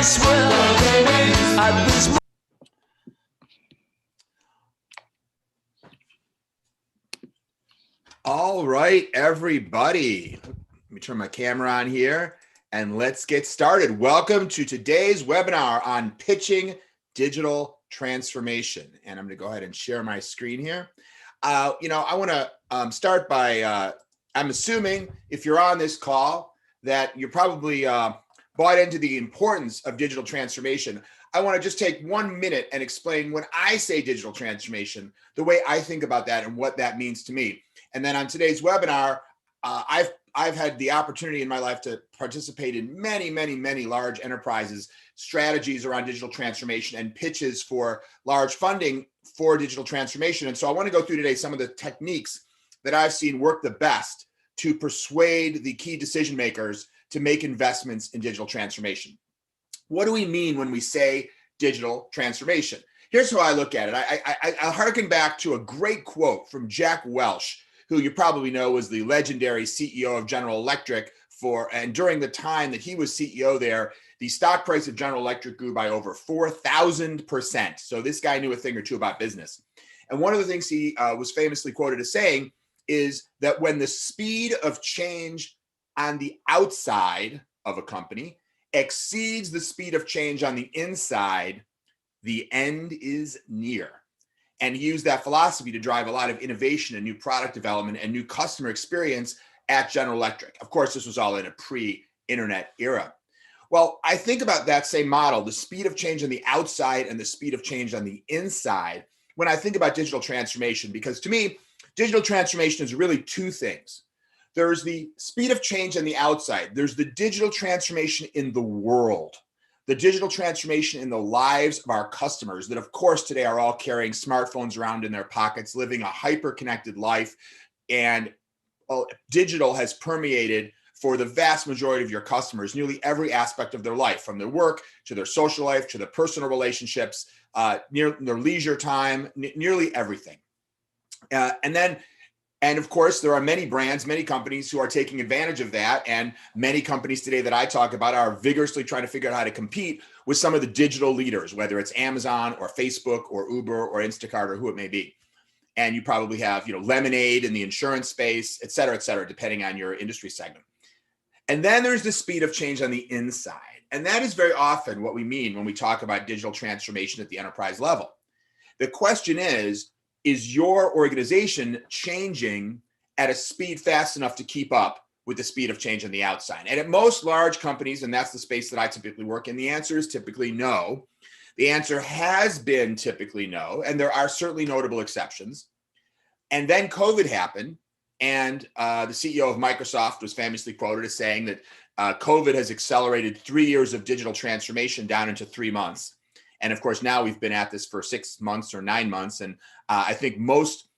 swear at this. All right, everybody. Let me turn my camera on here and let's get started. Welcome to today's webinar on pitching digital transformation. And I'm going to go ahead and share my screen here. I want to start by, I'm assuming if you're on this call that you're probably bought into the importance of digital transformation. I want to just take 1 minute and explain when I say digital transformation, the way I think about that and what that means to me. And then on today's webinar, I've had the opportunity in my life to participate in many large enterprises, strategies around digital transformation and pitches for large funding for digital transformation. And so I want to go through today some of the techniques that I've seen work the best to persuade the key decision makers to make investments in digital transformation. What do we mean when we say digital transformation? Here's how I look at it. I'll harken back to a great quote from Jack Welch, who you probably know was the legendary CEO of General Electric and during the time that he was CEO there, the stock price of General Electric grew by over 4,000%. So this guy knew a thing or two about business. And one of the things he was famously quoted as saying is that when the speed of change on the outside of a company exceeds the speed of change on the inside, the end is near. And he used that philosophy to drive a lot of innovation and new product development and new customer experience at General Electric. Of course, this was all in a pre-internet era. Well, I think about that same model, the speed of change on the outside and the speed of change on the inside, when I think about digital transformation, because to me, digital transformation is really two things. There's the speed of change on the outside. There's the digital transformation in the world, the digital transformation in the lives of our customers that, of course, today are all carrying smartphones around in their pockets, living a hyper-connected life, and digital has permeated for the vast majority of your customers, nearly every aspect of their life, from their work to their social life, to their personal relationships, near their leisure time, nearly everything. And of course, there are many brands, many companies who are taking advantage of that. And many companies today that I talk about are vigorously trying to figure out how to compete with some of the digital leaders, whether it's Amazon or Facebook or Uber or Instacart or who it may be. And you probably have, Lemonade in the insurance space, et cetera, depending on your industry segment. And then there's the speed of change on the inside. And that is very often what we mean when we talk about digital transformation at the enterprise level. The question is your organization changing at a speed fast enough to keep up with the speed of change on the outside? And at most large companies, and that's the space that I typically work in, the answer is typically no. The answer has been typically no, and there are certainly notable exceptions. And then COVID happened, and the CEO of Microsoft was famously quoted as saying that COVID has accelerated 3 years of digital transformation down into 3 months. And of course, now we've been at this for 6 months or 9 months. And I think most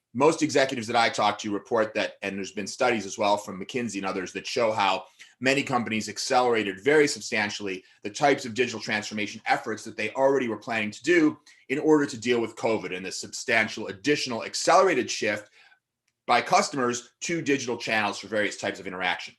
executives that I talk to report that, and there's been studies as well from McKinsey and others that show how many companies accelerated very substantially the types of digital transformation efforts that they already were planning to do in order to deal with COVID and the substantial additional accelerated shift by customers to digital channels for various types of interaction.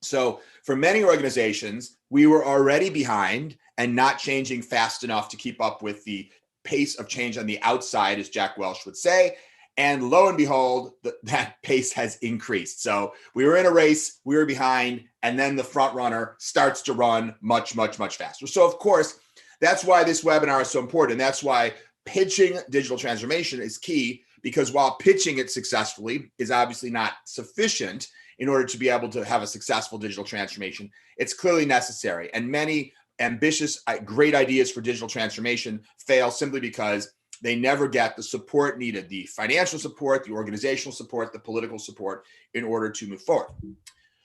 So for many organizations, we were already behind and not changing fast enough to keep up with the pace of change on the outside, as Jack Welch would say. And lo and behold, that pace has increased. So we were in a race, we were behind, and then the front runner starts to run much faster. So of course, that's why this webinar is so important. And that's why pitching digital transformation is key, because while pitching it successfully is obviously not sufficient in order to be able to have a successful digital transformation, it's clearly necessary. And many ambitious, great ideas for digital transformation fail simply because they never get the support needed, the financial support, the organizational support, the political support in order to move forward.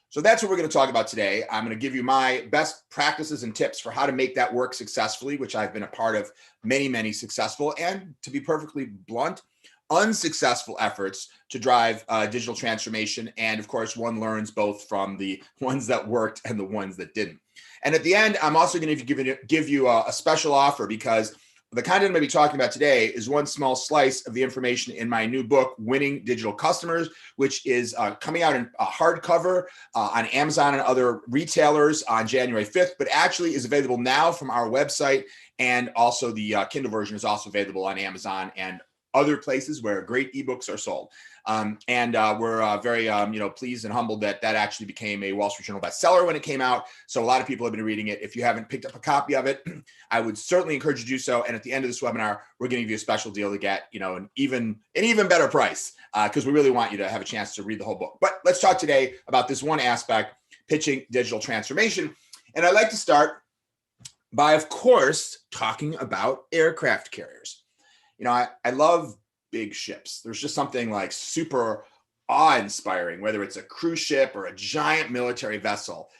So that's what we're going to talk about today. I'm going to give you my best practices and tips for how to make that work successfully, which I've been a part of many successful, and to be perfectly blunt, unsuccessful efforts to drive digital transformation. And of course, one learns both from the ones that worked and the ones that didn't. And at the end, I'm also going to give you a special offer, because the content I'm going to be talking about today is one small slice of the information in my new book, Winning Digital Customers, which is coming out in hardcover on Amazon and other retailers on January 5th, but actually is available now from our website. And also the Kindle version is also available on Amazon and other places where great ebooks are sold. We're very pleased and humbled that actually became a Wall Street Journal bestseller when it came out. So a lot of people have been reading it. If you haven't picked up a copy of it, I would certainly encourage you to do so. And at the end of this webinar, we're going to give you a special deal to get an even better price because we really want you to have a chance to read the whole book. But let's talk today about this one aspect, pitching digital transformation. And I'd like to start by, of course, talking about aircraft carriers. I love big ships. There's just something like super awe-inspiring, whether it's a cruise ship or a giant military vessel.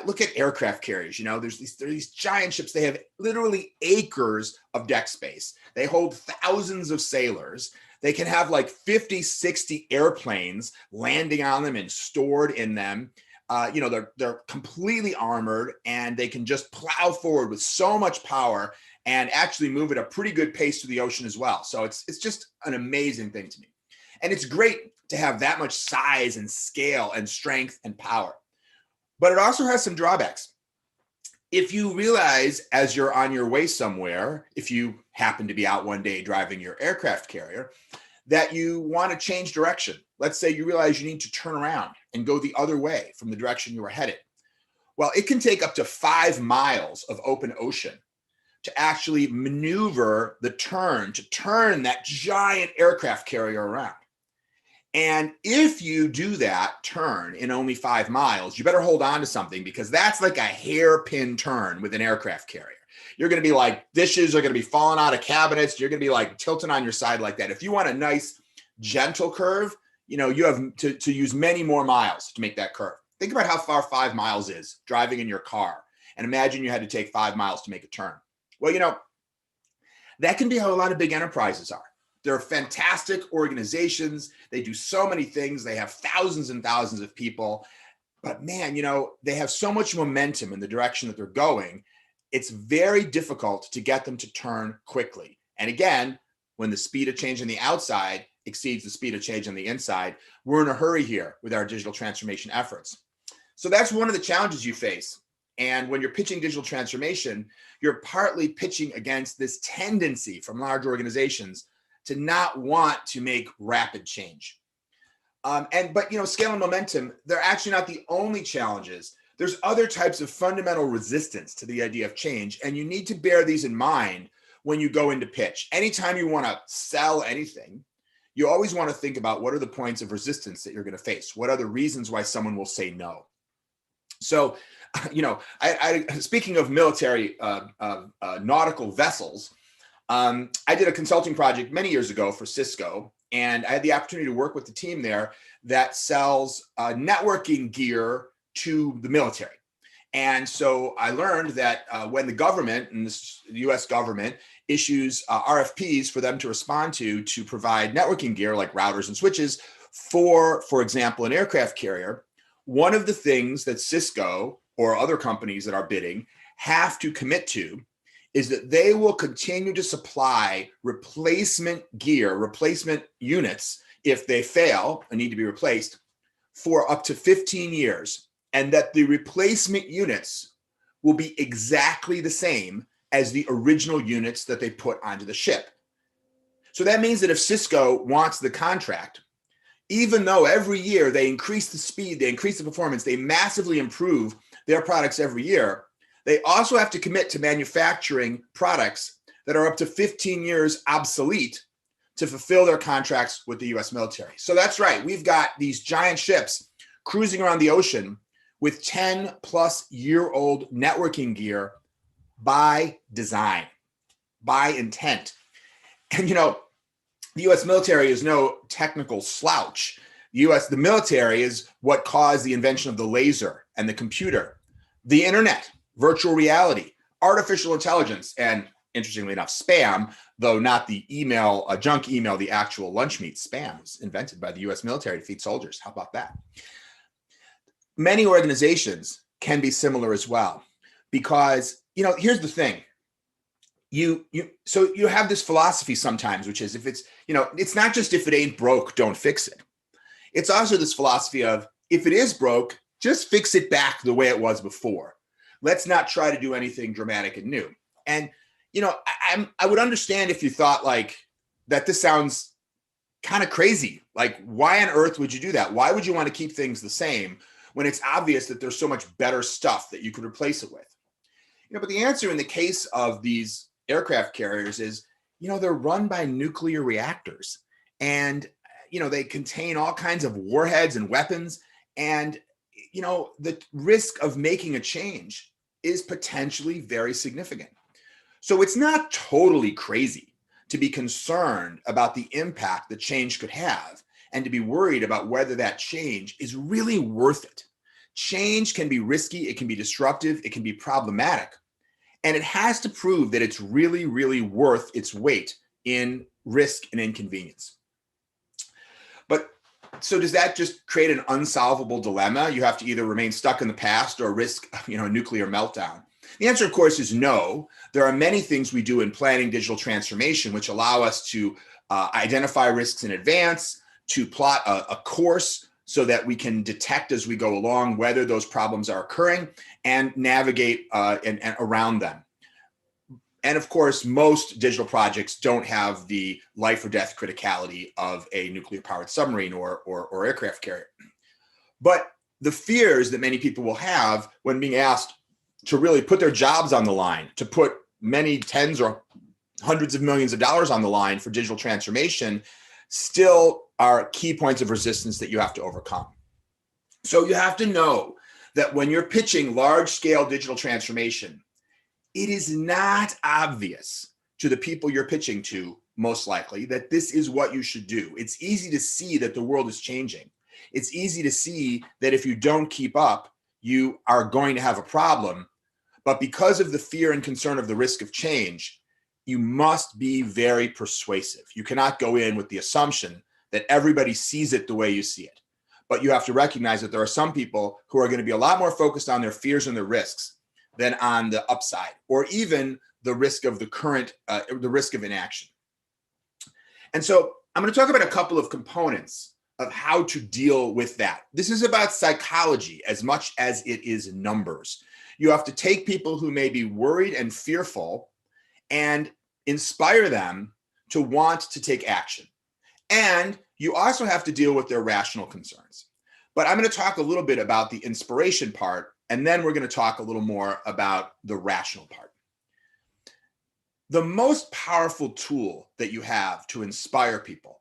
Look at aircraft carriers. There's these giant ships. They have literally acres of deck space. They hold thousands of sailors. They can have like 50, 60 airplanes landing on them and stored in them. They're completely armored and they can just plow forward with so much power and actually move at a pretty good pace to the ocean as well. So it's just an amazing thing to me. And it's great to have that much size and scale and strength and power. But it also has some drawbacks. If you realize as you're on your way somewhere, if you happen to be out one day driving your aircraft carrier, that you want to change direction. Let's say you realize you need to turn around and go the other way from the direction you were headed. Well, it can take up to 5 miles of open ocean to actually maneuver the turn, to turn that giant aircraft carrier around. And if you do that turn in only 5 miles, you better hold on to something because that's like a hairpin turn with an aircraft carrier. You're going to be like, dishes are going to be falling out of cabinets. You're going to be like tilting on your side like that. If you want a nice, gentle curve, you have to use many more miles to make that curve. Think about how far 5 miles is driving in your car. And imagine you had to take 5 miles to make a turn. Well, that can be how a lot of big enterprises are. They're fantastic organizations. They do so many things. They have thousands and thousands of people. But man, they have so much momentum in the direction that they're going. It's very difficult to get them to turn quickly. And again, when the speed of change on the outside exceeds the speed of change on the inside, we're in a hurry here with our digital transformation efforts. So that's one of the challenges you face. And when you're pitching digital transformation, you're partly pitching against this tendency from large organizations to not want to make rapid change. But scale and momentum, they're actually not the only challenges. There's other types of fundamental resistance to the idea of change, and you need to bear these in mind when you go into pitch. Anytime you want to sell anything, you always want to think about what are the points of resistance that you're going to face? What are the reasons why someone will say no? So, speaking of military nautical vessels, I did a consulting project many years ago for CISCO, and I had the opportunity to work with the team there that sells networking gear to the military. And so I learned that when the government, and the US government, issues RFPs for them to respond to provide networking gear like routers and switches for example, an aircraft carrier, one of the things that CISCO or other companies that are bidding have to commit to is that they will continue to supply replacement gear, replacement units, if they fail and need to be replaced, for up to 15 years. And that the replacement units will be exactly the same as the original units that they put onto the ship. So that means that if CISCO wants the contract, even though every year they increase the speed, they increase the performance, they massively improve their products every year, they also have to commit to manufacturing products that are up to 15 years obsolete to fulfill their contracts with the US military. So that's right, we've got these giant ships cruising around the ocean with 10-plus-year-old networking gear by design, by intent. And the US military is no technical slouch. The military is what caused the invention of the laser and the computer, the internet, virtual reality, artificial intelligence, and interestingly enough, spam, though not the email, junk email, the actual lunch meat. Spam was invented by the US military to feed soldiers. How about that? Many organizations can be similar as well, because, here's the thing. so you have this philosophy sometimes, which is if it's, it's not just if it ain't broke, don't fix it. It's also this philosophy of if it is broke, just fix it back the way it was before. Let's not try to do anything dramatic and new. And, I would understand if you thought like that this sounds kind of crazy. Like, why on earth would you do that? Why would you want to keep things the same when it's obvious that there's so much better stuff that you could replace it with? But the answer in the case of these aircraft carriers is, they're run by nuclear reactors, and, they contain all kinds of warheads and weapons. And, the risk of making a change is potentially very significant. So it's not totally crazy to be concerned about the impact the change could have and to be worried about whether that change is really worth it. Change can be risky, it can be disruptive, it can be problematic, and it has to prove that it's really, really worth its weight in risk and inconvenience. But so does that just create an unsolvable dilemma? You have to either remain stuck in the past or risk, a nuclear meltdown. The answer, of course, is no. There are many things we do in planning digital transformation which allow us to identify risks in advance, to plot a course so that we can detect as we go along whether those problems are occurring and navigate and around them. And of course, most digital projects don't have the life or death criticality of a nuclear powered submarine or aircraft carrier. But the fears that many people will have when being asked to really put their jobs on the line, to put many tens or hundreds of millions of dollars on the line for digital transformation, still are key points of resistance that you have to overcome. So you have to know that when you're pitching large-scale digital transformation, it is not obvious to the people you're pitching to, most likely, that this is what you should do. It's easy to see that the world is changing. It's easy to see that if you don't keep up, you are going to have a problem. But because of the fear and concern of the risk of change, you must be very persuasive. You cannot go in with the assumption that everybody sees it the way you see it. But you have to recognize that there are some people who are going to be a lot more focused on their fears and their risks than on the upside, or even the risk of the current, the risk of inaction. And so I'm going to talk about a couple of components of how to deal with that. This is about psychology as much as it is numbers. You have to take people who may be worried and fearful and inspire them to want to take action. And you also have to deal with their rational concerns. But I'm going to talk a little bit about the inspiration part, and then we're going to talk a little more about the rational part. The most powerful tool that you have to inspire people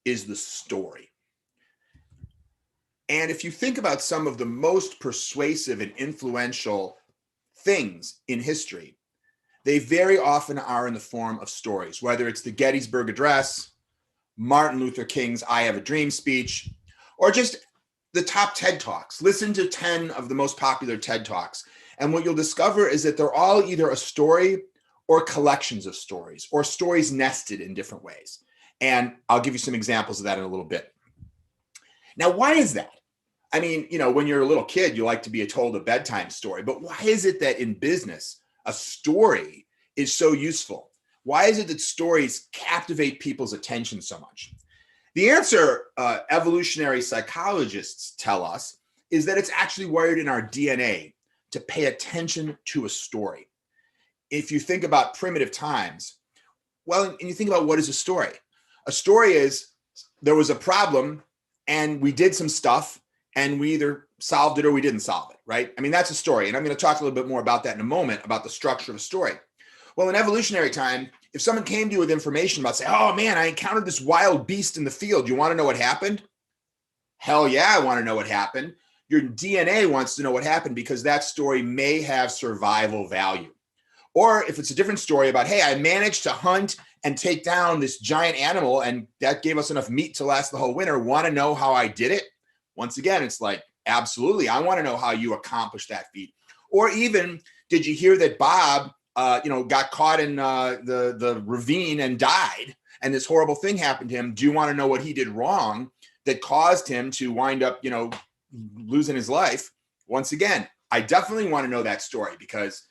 is the story. And if you think about some of the most persuasive and influential things in history, they very often are in the form of stories, whether it's the Gettysburg Address, Martin Luther King's I Have a Dream speech, or just the top TED Talks. Listen to 10 of the most popular TED Talks. And what you'll discover is that they're all either a story or collections of stories, or stories nested in different ways. And I'll give you some examples of that in a little bit. Now, why is that? I mean, when you're a little kid, you like to be told a bedtime story, but why is it that in business, a story is so useful? Why is it that stories captivate people's attention so much? The answer, evolutionary psychologists tell us, is that it's actually wired in our DNA to pay attention to a story. If you think about primitive times, and you think about what is a story? A story is there was a problem and we did some stuff and we either solved it or we didn't solve it, right? I mean, that's a story. And I'm going to talk a little bit more about that in a moment, about the structure of a story. Well, in evolutionary time, if someone came to you with information about, say, oh man, I encountered this wild beast in the field. You want to know what happened? Hell yeah, I want to know what happened. Your DNA wants to know what happened because that story may have survival value. Or if it's a different story about, hey, I managed to hunt and take down this giant animal and that gave us enough meat to last the whole winter. Want to know how I did it? Once again, it's like, absolutely. I want to know how you accomplished that feat. Or even, did you hear that Bob, got caught in the ravine and died, and this horrible thing happened to him? Do you want to know what he did wrong that caused him to wind up, losing his life? Once again, I definitely want to know that story because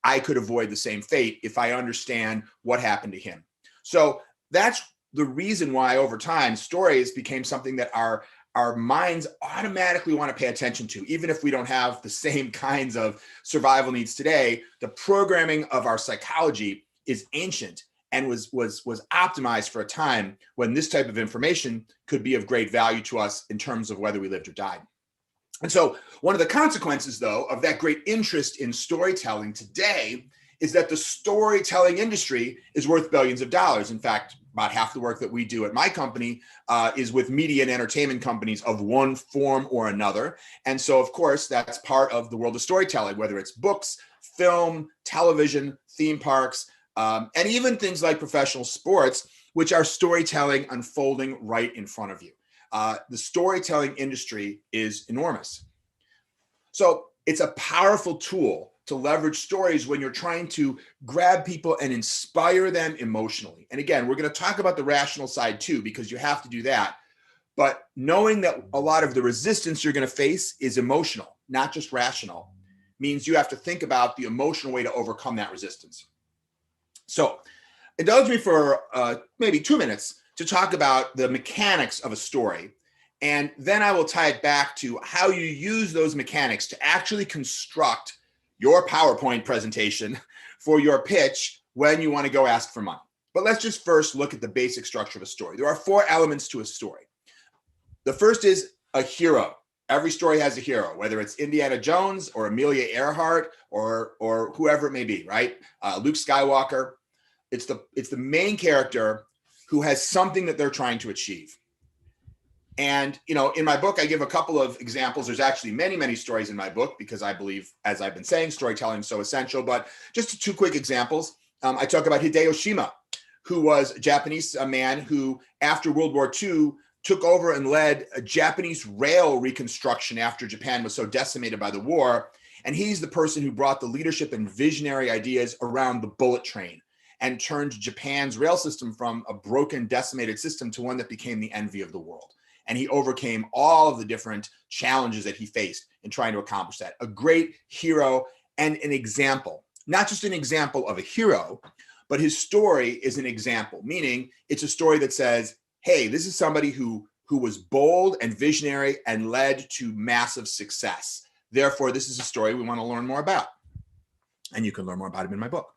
I could avoid the same fate if I understand what happened to him. So that's the reason why over time stories became something that our minds automatically want to pay attention to, even if we don't have the same kinds of survival needs today. The programming of our psychology is ancient and was optimized for a time when this type of information could be of great value to us in terms of whether we lived or died. And so one of the consequences, though, of that great interest in storytelling today is that the storytelling industry is worth billions of dollars. In fact, about half the work that we do at my company is with media and entertainment companies of one form or another. And so, of course, that's part of the world of storytelling, whether it's books, film, television, theme parks, and even things like professional sports, which are storytelling unfolding right in front of you. The storytelling industry is enormous. So it's a powerful tool to leverage stories when you're trying to grab people and inspire them emotionally. And again, we're going to talk about the rational side too, because you have to do that. But knowing that a lot of the resistance you're going to face is emotional, not just rational, means you have to think about the emotional way to overcome that resistance. So indulge me for maybe 2 minutes to talk about the mechanics of a story. And then I will tie it back to how you use those mechanics to actually construct your PowerPoint presentation for your pitch when you want to go ask for money. But let's just first look at the basic structure of a story. There are 4 elements to a story. The first is a hero. Every story has a hero, whether it's Indiana Jones or Amelia Earhart or whoever it may be, right? Luke Skywalker. It's the main character who has something that they're trying to achieve. And, in my book, I give a couple of examples. There's actually many, many stories in my book because I believe, as I've been saying, storytelling is so essential. But just 2 quick examples. I talk about Hideo Shima, who was a Japanese man who, after World War II, took over and led a Japanese rail reconstruction after Japan was so decimated by the war. And he's the person who brought the leadership and visionary ideas around the bullet train and turned Japan's rail system from a broken, decimated system to one that became the envy of the world. And he overcame all of the different challenges that he faced in trying to accomplish that. A great hero and an example, not just an example of a hero, but his story is an example, meaning it's a story that says, hey, this is somebody who was bold and visionary and led to massive success. Therefore, this is a story we want to learn more about. And you can learn more about him in my book.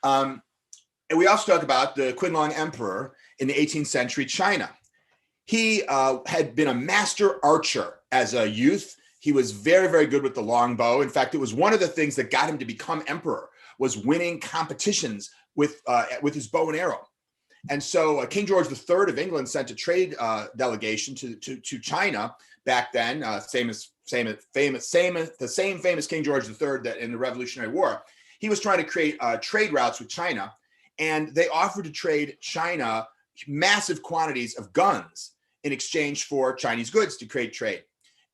And we also talk about the Qianlong Emperor in the 18th century China. He had been a master archer as a youth. He was very, very good with the longbow. In fact, it was one of the things that got him to become emperor, was winning competitions with his bow and arrow. And so King George III of England sent a trade delegation to China back then, the same famous King George III that in the Revolutionary War. He was trying to create trade routes with China, and they offered to trade China massive quantities of guns in exchange for Chinese goods to create trade.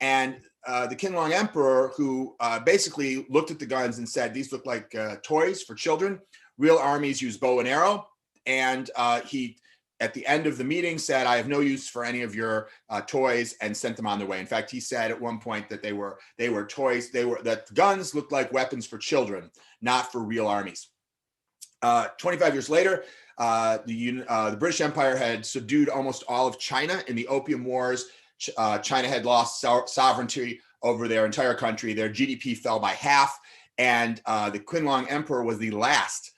And the Qianlong Emperor, who basically looked at the guns and said, these look like toys for children. Real armies use bow and arrow. And he, at the end of the meeting, said, I have no use for any of your toys, and sent them on their way. In fact, he said at one point that they were toys, that guns looked like weapons for children, not for real armies. 25 years later, the British Empire had subdued almost all of China in the Opium Wars. China had lost sovereignty over their entire country. Their GDP fell by half, and the Qianlong Emperor was the last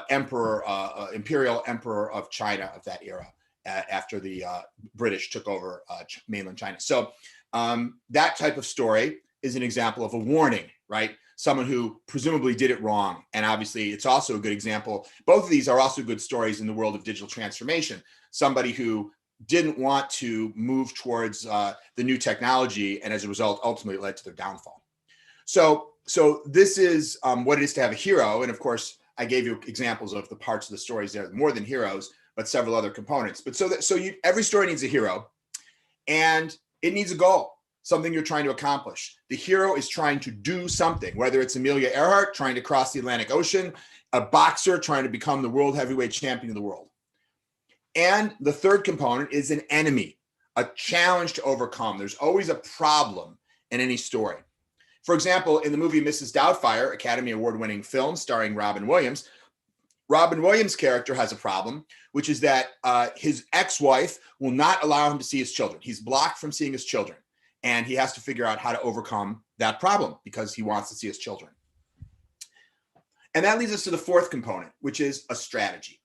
imperial emperor of China of that era after the British took over mainland China. So that type of story is an example of a warning, right? Someone who presumably did it wrong. And obviously it's also a good example. Both of these are also good stories in the world of digital transformation. Somebody who didn't want to move towards the new technology, and as a result, ultimately led to their downfall. So this is what it is to have a hero. And of course, I gave you examples of the parts of the stories there, more than heroes, but several other components. But every story needs a hero, and it needs a goal, something you're trying to accomplish. The hero is trying to do something, whether it's Amelia Earhart trying to cross the Atlantic Ocean, a boxer trying to become the world heavyweight champion of the world. And the third component is an enemy, a challenge to overcome. There's always a problem in any story. For example, in the movie Mrs. Doubtfire, Academy Award-winning film starring Robin Williams character has a problem, which is that his ex-wife will not allow him to see his children. He's blocked from seeing his children, and he has to figure out how to overcome that problem because he wants to see his children. And that leads us to the fourth component, which is a strategy.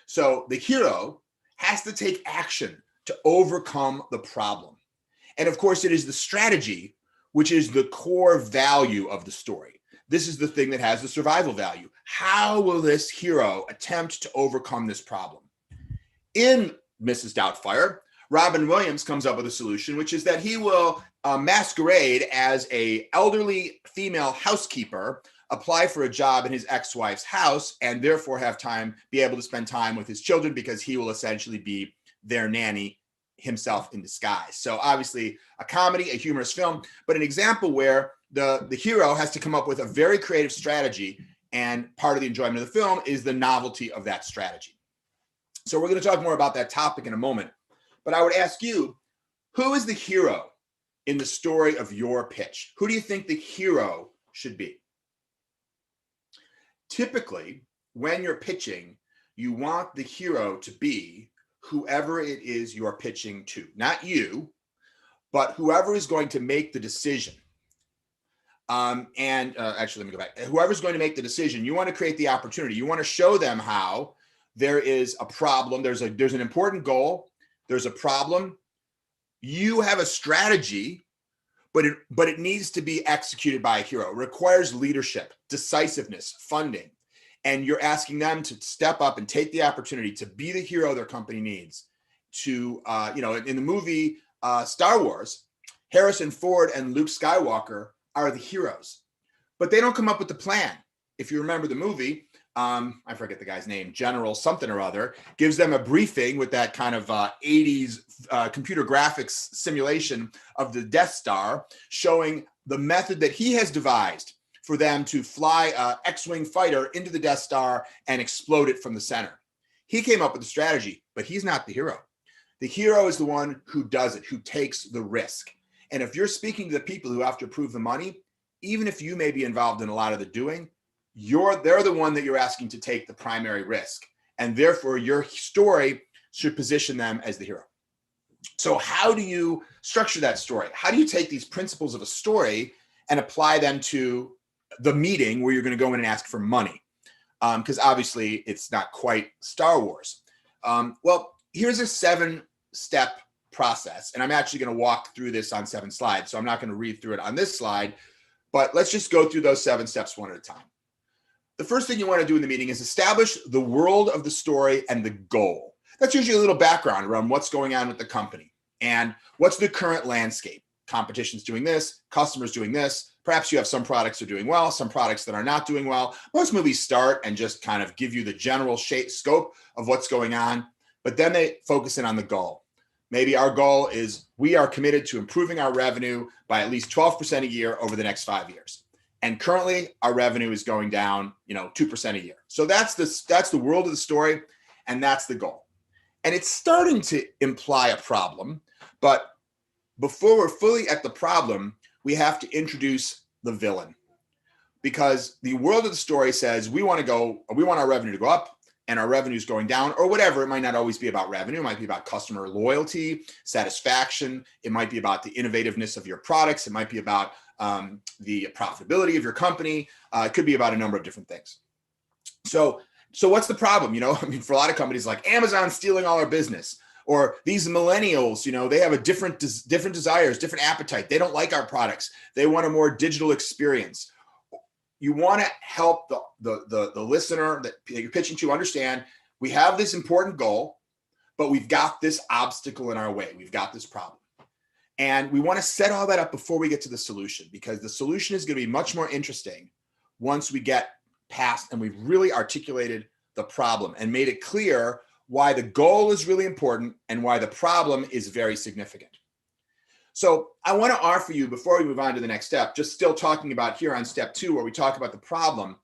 So the hero has to take action to overcome the problem. And of course, it is the strategy, which is the core value of the story. This is the thing that has the survival value. How will this hero attempt to overcome this problem? In Mrs. Doubtfire, Robin Williams comes up with a solution, which is that he will masquerade as an elderly female housekeeper, apply for a job in his ex-wife's house, and therefore be able to spend time with his children because he will essentially be their nanny himself in disguise. So obviously a comedy, a humorous film, but an example where the hero has to come up with a very creative strategy, and part of the enjoyment of the film is the novelty of that strategy. So we're going to talk more about that topic in a moment, but I would ask you, who is the hero in the story of your pitch? Who do you think the hero should be? Typically, when you're pitching, you want the hero to be whoever it is you're pitching to, not you, but whoever is going to make the decision. Actually, let me go back. Whoever's going to make the decision, you want to create the opportunity. You want to show them how there is a problem. There's an important goal. There's a problem. You have a strategy, but it needs to be executed by a hero. It requires leadership, decisiveness, funding. And you're asking them to step up and take the opportunity to be the hero their company needs to, in the movie Star Wars, Harrison Ford and Luke Skywalker are the heroes, but they don't come up with the plan. If you remember the movie, I forget the guy's name, General something or other, gives them a briefing with that kind of 80s computer graphics simulation of the Death Star, showing the method that he has devised for them to fly an X-Wing fighter into the Death Star and explode it from the center. He came up with the strategy, but he's not the hero. The hero is the one who does it, who takes the risk. And if you're speaking to the people who have to approve the money, even if you may be involved in a lot of the doing, they're the one that you're asking to take the primary risk. And therefore, your story should position them as the hero. So how do you structure that story? How do you take these principles of a story and apply them to the meeting where you're going to go in and ask for money? Because obviously it's not quite Star Wars. Well, here's a 7-step process. And I'm actually going to walk through this on 7 slides. So I'm not going to read through it on this slide, but let's just go through those 7 steps one at a time. The first thing you want to do in the meeting is establish the world of the story and the goal. That's usually a little background around what's going on with the company and what's the current landscape. Competition's doing this, customers doing this. Perhaps you have some products that are doing well, some products that are not doing well. Most movies start and just kind of give you the general scope of what's going on, but then they focus in on the goal. Maybe our goal is we are committed to improving our revenue by at least 12% a year over the next 5 years. And currently our revenue is going down, 2% a year. So that's the world of the story, and that's the goal. And it's starting to imply a problem, but before we're fully at the problem, we have to introduce the villain, because the world of the story says we want our revenue to go up and our revenue is going down, or whatever. It might not always be about revenue. It might be about customer loyalty, satisfaction. It might be about the innovativeness of your products. It might be about the profitability of your company. It could be about a number of different things. So what's the problem? For a lot of companies, like Amazon stealing all our business, or these millennials, they have a different desires, different appetite. They don't like our products. They want a more digital experience. You want to help the listener that you're pitching to understand we have this important goal, but we've got this obstacle in our way. We've got this problem. And we want to set all that up before we get to the solution, because the solution is going to be much more interesting once we get past and we've really articulated the problem and made it clear why the goal is really important and why the problem is very significant. So I want to offer you, before we move on to the next step, just still talking about here on step 2, where we talk about the problem,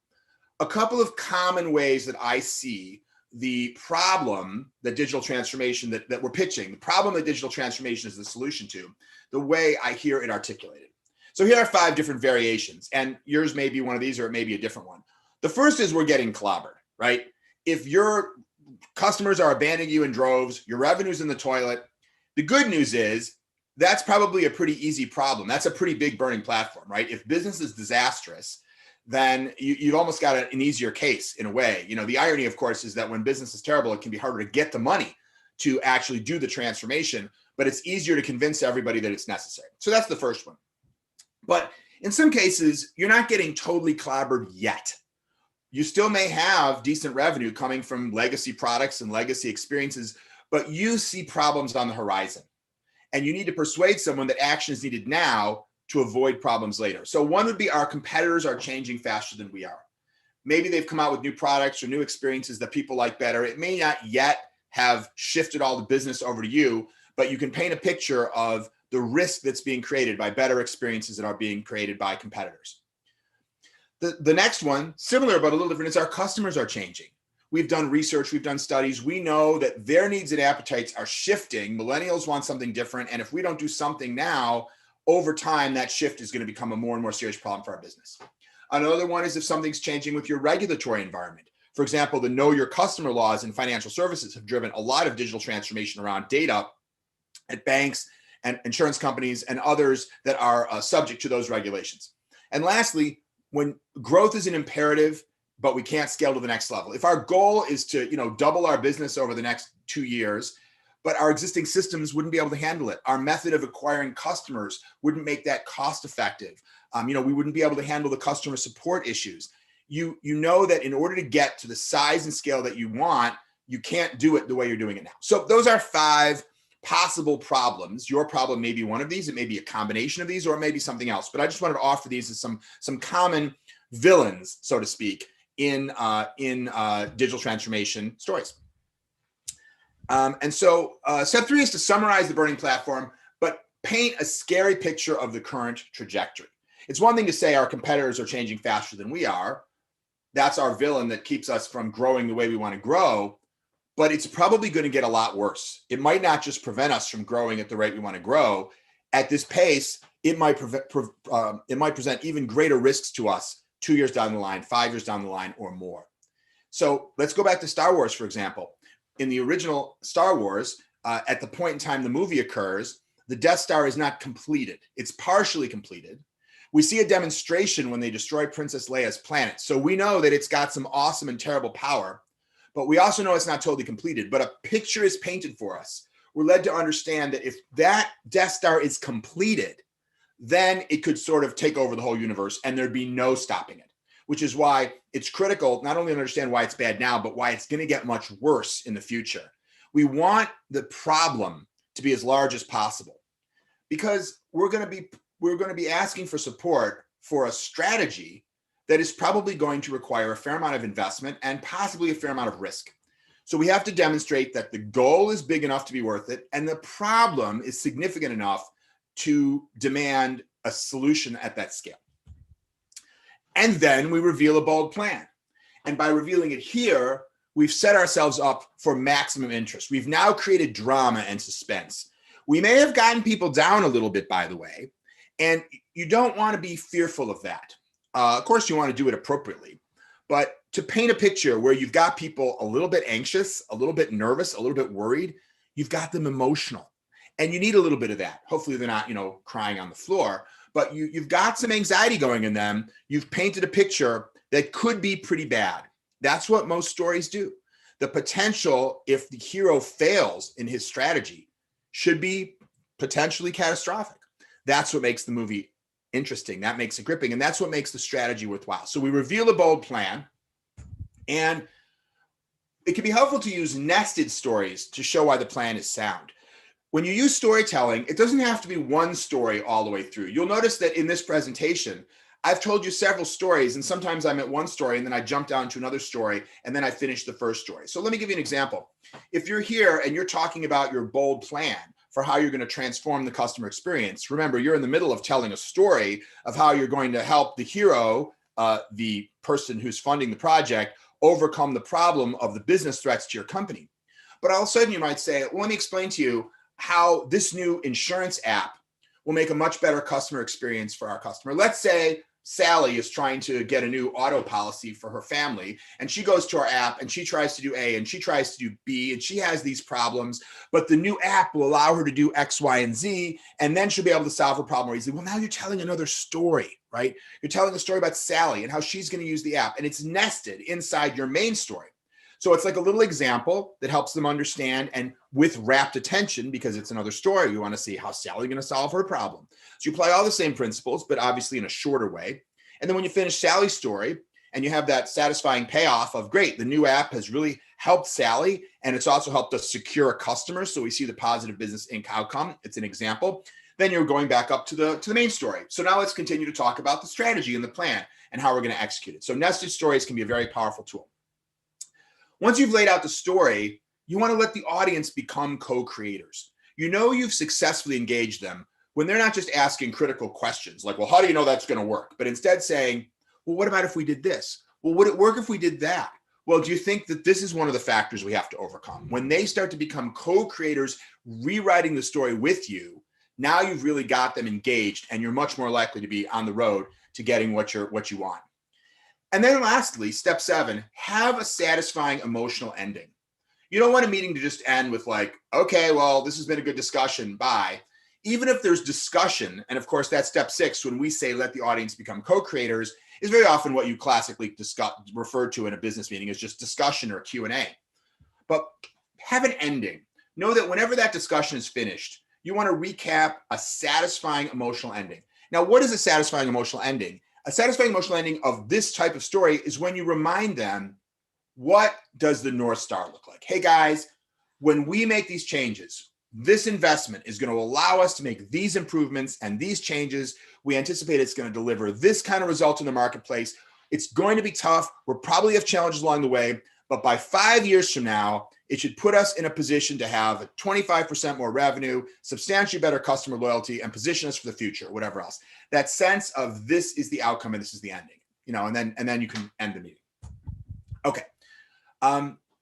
a couple of common ways that I see the problem that digital transformation that we're pitching, the problem that digital transformation is the solution to, the way I hear it articulated. So here are 5 different variations, and yours may be one of these or it may be a different one. The first is we're getting clobbered, right? If your customers are abandoning you in droves, your revenue's in the toilet, the good news is that's probably a pretty easy problem. That's a pretty big burning platform, right? If business is disastrous, then you've almost got an easier case in a way. You know, the irony, of course, is that when business is terrible, it can be harder to get the money to actually do the transformation, but it's easier to convince everybody that it's necessary. So that's the first one. But in some cases, you're not getting totally clobbered yet. You still may have decent revenue coming from legacy products and legacy experiences, but you see problems on the horizon. And you need to persuade someone that action is needed now to avoid problems later. So one would be our competitors are changing faster than we are. Maybe they've come out with new products or new experiences that people like better. It may not yet have shifted all the business over to you, but you can paint a picture of the risk that's being created by better experiences that are being created by competitors. The next one, similar but a little different, is our customers are changing. We've done research, we've done studies. We know that their needs and appetites are shifting. Millennials want something different. And if we don't do something now, over time, that shift is going to become a more and more serious problem for our business. Another one is if something's changing with your regulatory environment. For example, the know your customer laws in financial services have driven a lot of digital transformation around data at banks and insurance companies and others that are subject to those regulations. And lastly, when growth is an imperative, but we can't scale to the next level. If our goal is to, double our business over the next 2 years, but our existing systems wouldn't be able to handle it. Our method of acquiring customers wouldn't make that cost effective. We wouldn't be able to handle the customer support issues. You know that in order to get to the size and scale that you want, you can't do it the way you're doing it now. So those are 5 possible problems. Your problem may be one of these. It may be a combination of these, or it may be something else. But I just wanted to offer these as some common villains, so to speak, in digital transformation stories. And so step 3 is to summarize the burning platform, but paint a scary picture of the current trajectory. It's one thing to say our competitors are changing faster than we are. That's our villain that keeps us from growing the way we want to grow, but it's probably going to get a lot worse. It might not just prevent us from growing at the rate we want to grow. At this pace, it might present even greater risks to us 2 years down the line, 5 years down the line, or more. So let's go back to Star Wars, for example. In the original Star Wars, at the point in time the movie occurs, the Death Star is not completed. It's partially completed. We see a demonstration when they destroy Princess Leia's planet. So we know that it's got some awesome and terrible power, but we also know it's not totally completed. But a picture is painted for us. We're led to understand that if that Death Star is completed, then it could sort of take over the whole universe and there'd be no stopping it. Which is why it's critical not only to understand why it's bad now, but why it's going to get much worse in the future. We want the problem to be as large as possible because we're going to be asking for support for a strategy that is probably going to require a fair amount of investment and possibly a fair amount of risk. So we have to demonstrate that the goal is big enough to be worth it and the problem is significant enough to demand a solution at that scale. And then we reveal a bold plan. And by revealing it here, we've set ourselves up for maximum interest. We've now created drama and suspense. We may have gotten people down a little bit, by the way, and you don't want to be fearful of that. Of course, you want to do it appropriately, but to paint a picture where you've got people a little bit anxious, a little bit nervous, a little bit worried, you've got them emotional. And you need a little bit of that. Hopefully they're not, crying on the floor, but you've got some anxiety going in them. You've painted a picture that could be pretty bad. That's what most stories do. The potential, if the hero fails in his strategy, should be potentially catastrophic. That's what makes the movie interesting. That makes it gripping. And that's what makes the strategy worthwhile. So we reveal a bold plan, and it can be helpful to use nested stories to show why the plan is sound. When you use storytelling, it doesn't have to be one story all the way through. You'll notice that in this presentation, I've told you several stories, and sometimes I'm at one story and then I jump down to another story and then I finish the first story. So let me give you an example. If you're here and you're talking about your bold plan for how you're going to transform the customer experience, remember, you're in the middle of telling a story of how you're going to help the hero, the person who's funding the project, overcome the problem of the business threats to your company. But all of a sudden you might say, well, let me explain to you how this new insurance app will make a much better customer experience for our customer. Let's say Sally is trying to get a new auto policy for her family, and she goes to our app and she tries to do A and she tries to do B, and she has these problems, but the new app will allow her to do X, Y, and Z, and then she'll be able to solve her problem more easily. Well, now you're telling another story, right? You're telling a story about Sally and how she's going to use the app, and it's nested inside your main story. So it's like a little example that helps them understand, and with rapt attention, because it's another story, you want to see how Sally's going to solve her problem. So you apply all the same principles, but obviously in a shorter way. And then when you finish Sally's story and you have that satisfying payoff of, great, the new app has really helped Sally, and it's also helped us secure a customer. So we see the positive business outcome. It's an example. Then you're going back up to the main story. So now let's continue to talk about the strategy and the plan and how we're going to execute it. So nested stories can be a very powerful tool. Once you've laid out the story, you want to let the audience become co-creators. You know you've successfully engaged them when they're not just asking critical questions like, well, how do you know that's going to work? But instead saying, well, what about if we did this? Well, would it work if we did that? Well, do you think that this is one of the factors we have to overcome? When they start to become co-creators, rewriting the story with you, now you've really got them engaged, and you're much more likely to be on the road to getting what you want. And then lastly, step 7, have a satisfying emotional ending. You don't want a meeting to just end with like, okay, well, this has been a good discussion, bye. Even if there's discussion, and of course that's step 6, when we say let the audience become co-creators, is very often what you classically refer to in a business meeting as just discussion or Q&A. But have an ending. Know that whenever that discussion is finished, you want to recap a satisfying emotional ending. Now, what is a satisfying emotional ending? A satisfying emotional ending of this type of story is when you remind them, what does the North Star look like? Hey guys, when we make these changes, this investment is going to allow us to make these improvements and these changes. We anticipate it's going to deliver this kind of result in the marketplace. It's going to be tough. We'll probably have challenges along the way, but by 5 years from now, it should put us in a position to have 25% more revenue, substantially better customer loyalty, and position us for the future, whatever else. That sense of this is the outcome and this is the ending, and then you can end the meeting. Okay.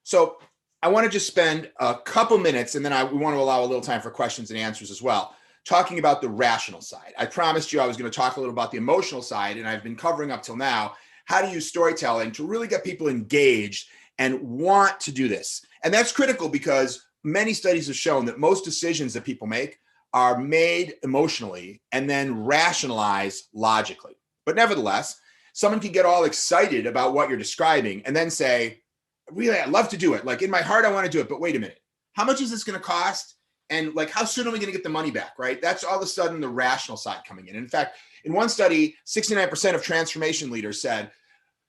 So I want to just spend a couple minutes, and then we want to allow a little time for questions and answers as well, talking about the rational side. I promised you I was going to talk a little about the emotional side, and I've been covering up till now how to use storytelling to really get people engaged and want to do this. And that's critical because many studies have shown that most decisions that people make are made emotionally and then rationalized logically. But nevertheless, someone can get all excited about what you're describing and then say, really, I'd love to do it. Like in my heart, I want to do it, but wait a minute. How much is this going to cost? And like, how soon are we going to get the money back, right? That's all of a sudden the rational side coming in. In fact, in one study, 69% of transformation leaders said,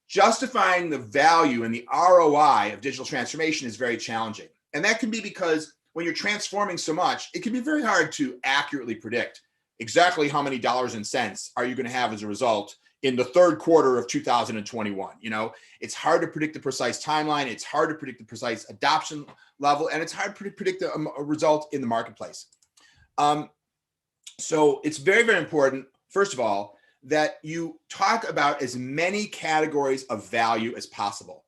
justifying the value and the ROI of digital transformation is very challenging. And that can be because when you're transforming so much, it can be very hard to accurately predict exactly how many dollars and cents are you going to have as a result in the third quarter of 2021. It's hard to predict the precise timeline. It's hard to predict the precise adoption level, and it's hard to predict a result in the marketplace. So it's very, very important, first of all, that you talk about as many categories of value as possible.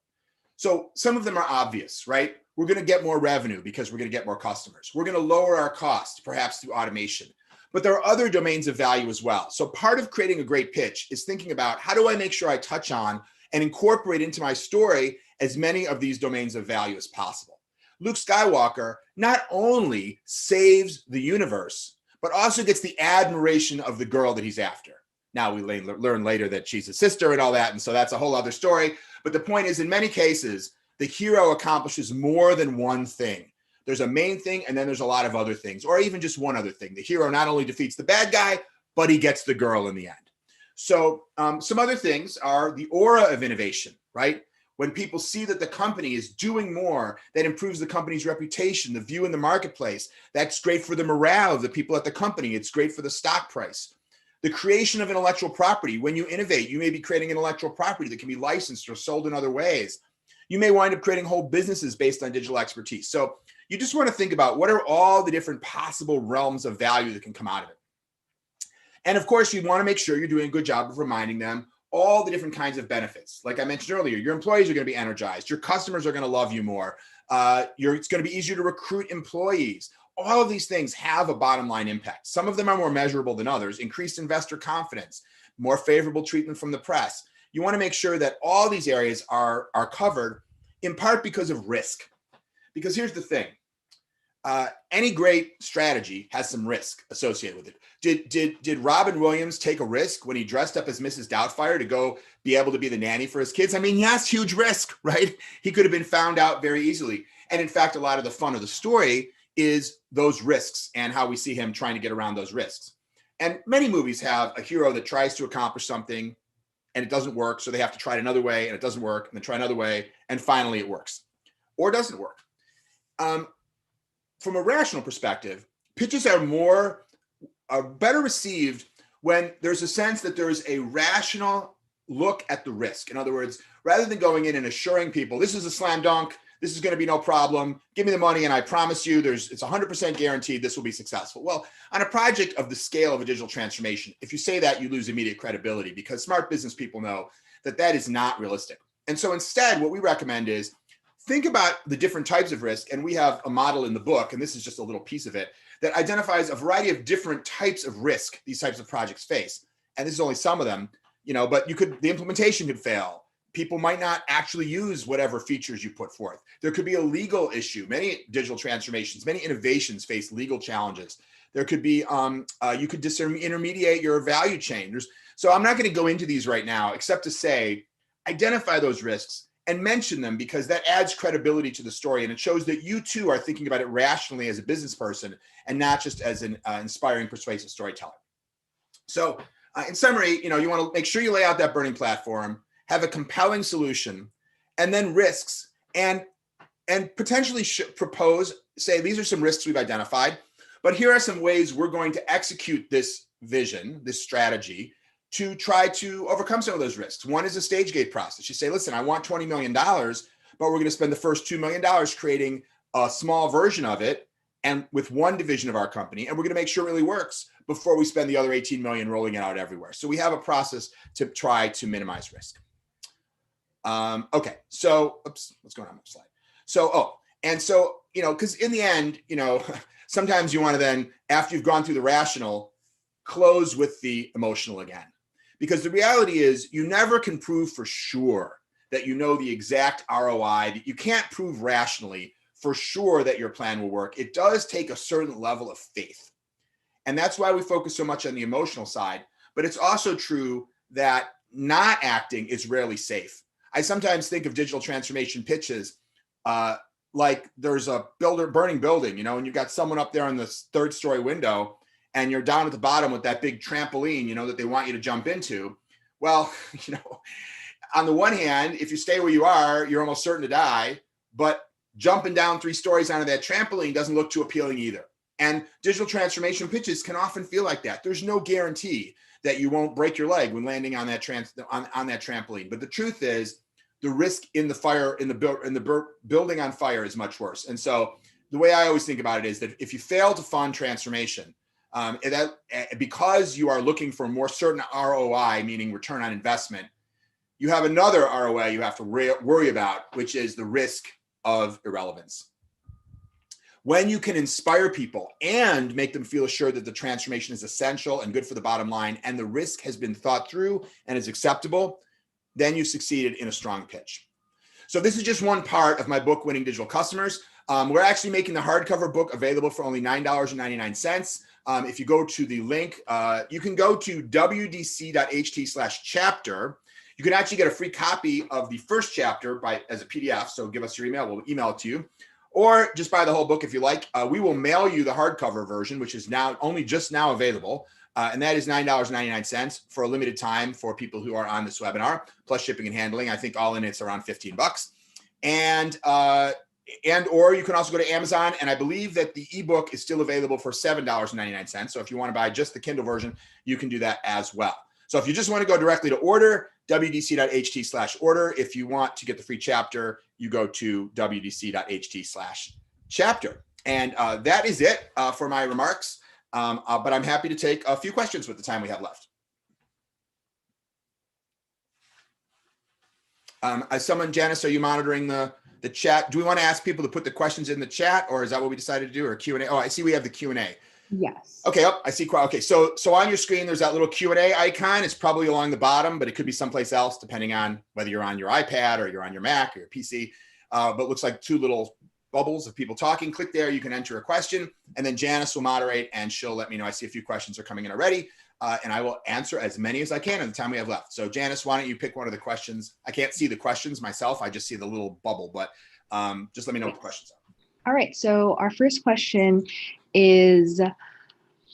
So some of them are obvious, right? We're going to get more revenue because we're going to get more customers. We're going to lower our costs, perhaps through automation. But there are other domains of value as well. So part of creating a great pitch is thinking about how do I make sure I touch on and incorporate into my story as many of these domains of value as possible. Luke Skywalker not only saves the universe, but also gets the admiration of the girl that he's after. Now we learn later that she's a sister and all that, and so that's a whole other story. But the point is, in many cases, the hero accomplishes more than one thing. There's a main thing, and then there's a lot of other things, or even just one other thing. The hero not only defeats the bad guy, but he gets the girl in the end. So some other things are the aura of innovation, right? When people see that the company is doing more, that improves the company's reputation, the view in the marketplace. That's great for the morale of the people at the company. It's great for the stock price. The creation of intellectual property. When you innovate, you may be creating intellectual property that can be licensed or sold in other ways. You may wind up creating whole businesses based on digital expertise. So you just want to think about what are all the different possible realms of value that can come out of it. And of course, you want to make sure you're doing a good job of reminding them all the different kinds of benefits. Like I mentioned earlier, your employees are going to be energized. Your customers are going to love you more. It's going to be easier to recruit employees. all of these things have a bottom line impact. Some of them are more measurable than others. Increased investor confidence, more favorable treatment from the press. You want to make sure that all these areas are covered, in part because of risk. Because here's the thing. Any great strategy has some risk associated with it. Did Robin Williams take a risk when he dressed up as Mrs. Doubtfire to go be able to be the nanny for his kids? I mean, yes, huge risk, right? He could have been found out very easily. And in fact, a lot of the fun of the story is those risks and how we see him trying to get around those risks. And many movies have a hero that tries to accomplish something and it doesn't work. So they have to try it another way and it doesn't work, and then try another way. And finally it works or doesn't work. From a rational perspective, pitches are better received when there's a sense that there is a rational look at the risk. In other words, rather than going in and assuring people, this is a slam dunk, this is going to be no problem, give me the money and I promise you it's 100% guaranteed this will be successful. Well, on a project of the scale of a digital transformation, if you say that, you lose immediate credibility, because smart business people know that that is not realistic. And so instead, what we recommend is think about the different types of risk. And we have a model in the book, and this is just a little piece of it, that identifies a variety of different types of risk these types of projects face. And this is only some of them, but the implementation could fail. People might not actually use whatever features you put forth. There could be a legal issue. Many digital transformations, many innovations face legal challenges. There could be, you could disintermediate your value chain. So I'm not going to go into these right now, except to say, identify those risks and mention them, because that adds credibility to the story. And it shows that you too are thinking about it rationally as a business person and not just as an inspiring, persuasive storyteller. So in summary, you want to make sure you lay out that burning platform, have a compelling solution, and then risks, and potentially propose, say, these are some risks we've identified, but here are some ways we're going to execute this vision, this strategy, to try to overcome some of those risks. One is a stage gate process. You say, listen, I want $20 million, but we're going to spend the first $2 million creating a small version of it, and with one division of our company, and we're going to make sure it really works before we spend the other 18 million rolling it out everywhere. So we have a process to try to minimize risk. Okay, so, oops, what's going on with the slide? So, because in the end, sometimes you want to then, after you've gone through the rational, close with the emotional again. Because the reality is you never can prove for sure that you know the exact ROI, that you can't prove rationally for sure that your plan will work. It does take a certain level of faith. And that's why we focus so much on the emotional side. But it's also true that not acting is rarely safe. I sometimes think of digital transformation pitches like there's a burning building, and you've got someone up there on the third story window, and you're down at the bottom with that big trampoline, that they want you to jump into. Well, on the one hand, if you stay where you are, you're almost certain to die, but jumping down 3 stories onto that trampoline doesn't look too appealing either. And digital transformation pitches can often feel like that. There's no guarantee that you won't break your leg when landing on that trampoline. But the truth is, the risk in the fire, in the building on fire is much worse. And so the way I always think about it is that if you fail to fund transformation, because you are looking for a more certain ROI, meaning return on investment, you have another ROI you have to worry about, which is the risk of irrelevance. When you can inspire people and make them feel assured that the transformation is essential and good for the bottom line, and the risk has been thought through and is acceptable, then you succeeded in a strong pitch. So this is just one part of my book, Winning Digital Customers. We're actually making the hardcover book available for only $9.99. If you go to the link, you can go to wdc.ht/chapter. You can actually get a free copy of the first chapter as a PDF. So give us your email, we'll email it to you. Or just buy the whole book if you like. We will mail you the hardcover version, which is now just now available. And that is $9.99 for a limited time for people who are on this webinar, plus shipping and handling. I think all in it's around $15. Or you can also go to Amazon, and I believe that the ebook is still available for $7.99. So if you want to buy just the Kindle version, you can do that as well. So if you just want to go directly to order, wdc.ht/order. If you want to get the free chapter, you go to wdc.ht/chapter. And that is it for my remarks. But I'm happy to take a few questions with the time we have left. Janice, are you monitoring the the chat. Do we want to ask people to put the questions in the chat, or is that what we decided to do, or Q&A? Oh, I see we have the Q&A. Yes. Okay, I see. Okay, so on your screen, there's that little Q&A icon. It's probably along the bottom, but it could be someplace else, depending on whether you're on your iPad or you're on your Mac or your PC. But it looks like two little bubbles of people talking. Click there, you can enter a question, and then Janice will moderate, and she'll let me know. I see a few questions are coming in already, and I will answer as many as I can in the time we have left. So Janice, why don't you pick one of the questions? I can't see the questions myself. I just see the little bubble, but just let me know what the questions are. All right, so our first question is,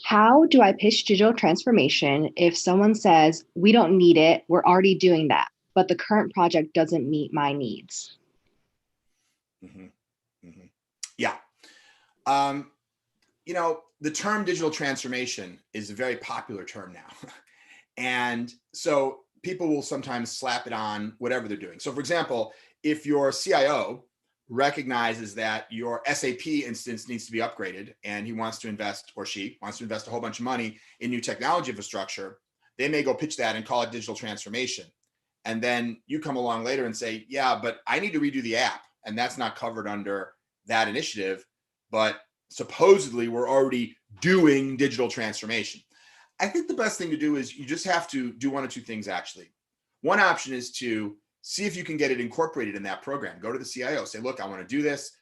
how do I pitch digital transformation if someone says, we don't need it, we're already doing that, but the current project doesn't meet my needs? Yeah. You know, the term digital transformation is a very popular term now. And so people will sometimes slap it on whatever they're doing. So for example, if your CIO recognizes that your SAP instance needs to be upgraded and he wants to invest, or she wants to invest a whole bunch of money in new technology infrastructure, they may go pitch that and call it digital transformation. And then you come along later and say, yeah, but I need to redo the app, and that's not covered under that initiative, but supposedly we're already doing digital transformation. I think the best thing to do is you just have to do one of two things, actually. One option is to see if you can get it incorporated in that program. Go to the CIO, say, look, I want to do this.